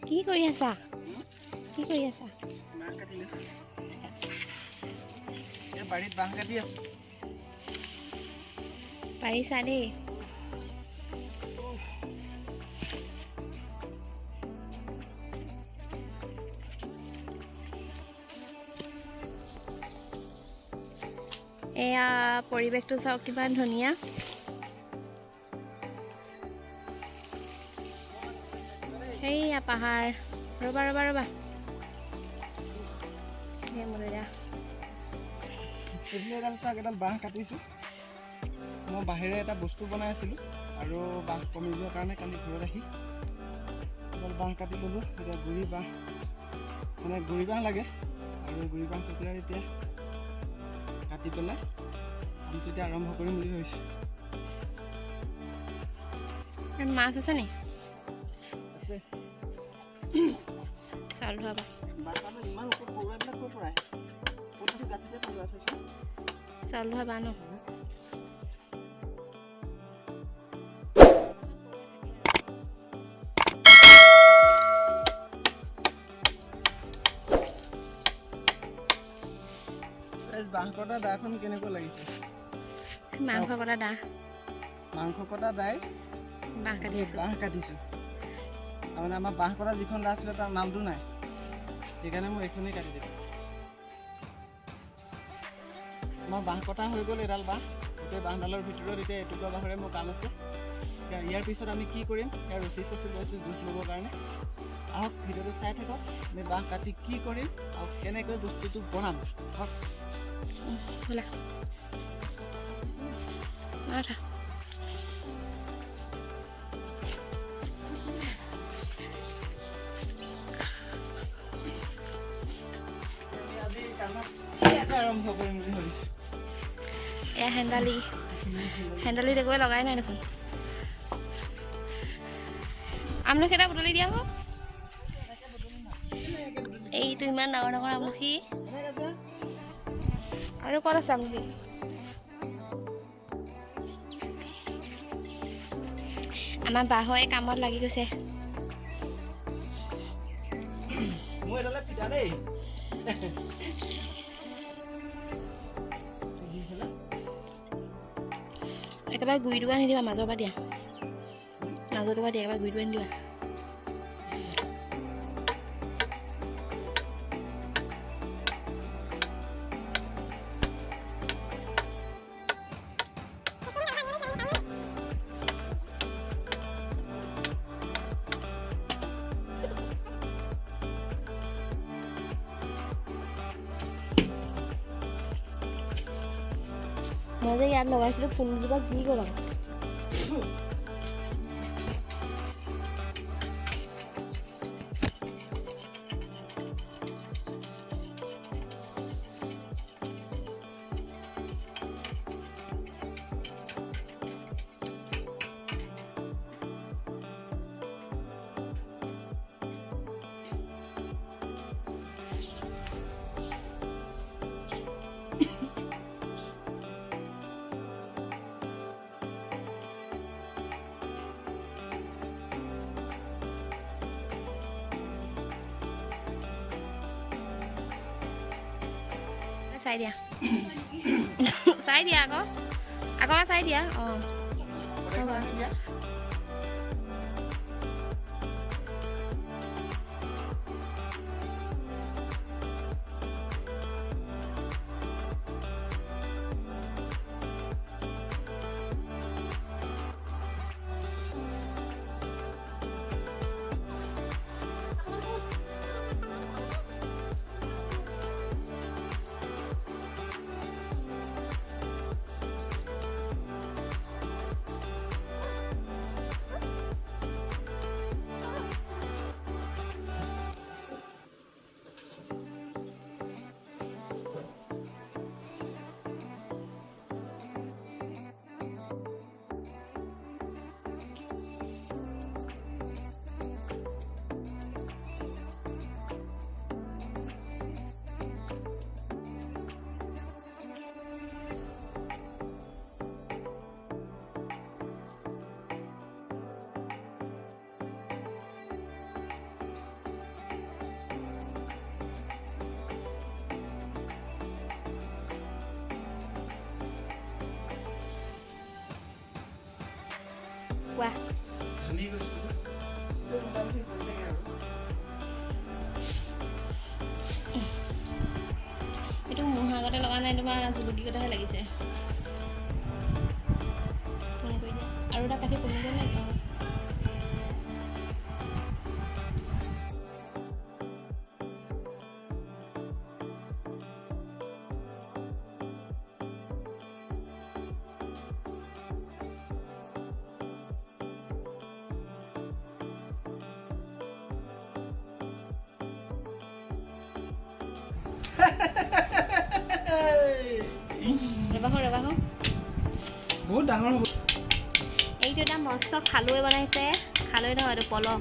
কি কৰি আছা? কি কৰি আছা? বাৰীত বাঁহ কাটি আছো। পাৰিছা দেই। এয়া পৰিৱেশটো চাওক কিমান ধুনীয়া। সেইয়া পাহাৰ। ৰবা ৰবা ৰবা এডাল বাঁহ কাটিছোঁ। মই বাঁহেৰে এটা বস্তু বনাই আছিলোঁ আৰু বাঁহ কমি যোৱাৰ কাৰণে কালি ঘৰত আহি এডাল বাঁহ কাটি ল'লোঁ। এতিয়া গুৰি বাঁহ লাগে আৰু গুৰি বাঁহ কুকুৰাৰ এতিয়া কাটি পেলাই কামটো এতিয়া আৰম্ভ কৰিম বুলি ভাবিছোঁ। মাছ আছে নি? আছে। চাউল ধোৱাবা। ইমান ওপৰত পৰুৱাবিলাক ক'ৰ পৰা আহে? প্ৰতিটো গাঁঠিতে পৰুৱা আছে। চাউল ধোৱাবা ন? বাঁহ কটা দাখন কেনেকুৱা লাগিছে? মাংস কটা দা। মাংস কটা দাই বাঁহ কাটিছোঁ। তাৰমানে আমাৰ বাঁহ কটা যিখন দা আছিলে তাৰ নামটো নাই, সেইকাৰণে মই এইখনেই কাটি দিলোঁ। আমাৰ বাঁহ কটা হৈ গ'ল এডাল বাঁহ। গোটেই বাঁহডালৰ ভিতৰত এতিয়া এটুকুৰা বাঁহৰে মোৰ কাম আছে। এতিয়া ইয়াৰ পিছত আমি কি কৰিম, ইয়াৰ ৰছী লৈছোঁ জুচ ল'বৰ কাৰণে। আহক ভিডিঅ'টো চাই থাকক, আমি বাঁহ কাটি কি কৰিম আৰু কেনেকৈ বস্তুটো বনাম। ব'লা আৰম্ভ কৰিম বুলি ভাবিছোঁ। এয়া হেন্দালি একোৱে লগাই নাই দেখোন। আমলখি এটা বুটলি দিয়া হওক। এইটো ইমান ডাঙৰ ডাঙৰ আমলখি। আৰু ক'ত আছে আমলখি? আমাৰ বাহঁতে কামত লাগি গৈছে। একেবাৰে গুৰি টুকুৰা নিদিবা, মাজৰ পৰা দিয়া। একেবাৰে গুৰি টুকুৰা নিদিবা। মই যে ইয়াত লগাইছিলোঁ ফুলজোপা যি গৰম। চাই দিয়া আকৌ চাই দিয়া। কোৱা এইটো মোৰ আগতে লগা নাই তোমাৰ জুলুকি কথাহে লাগিছে ফোন কৰি দিয়া আৰু এটা কাঠি কমি গ'ল নেকি ৰবা বহুত ডাঙৰ হ'ব এইটো এটা মস্ত খালৈ বনাইছে খালৈ নহয় এইটো পলহ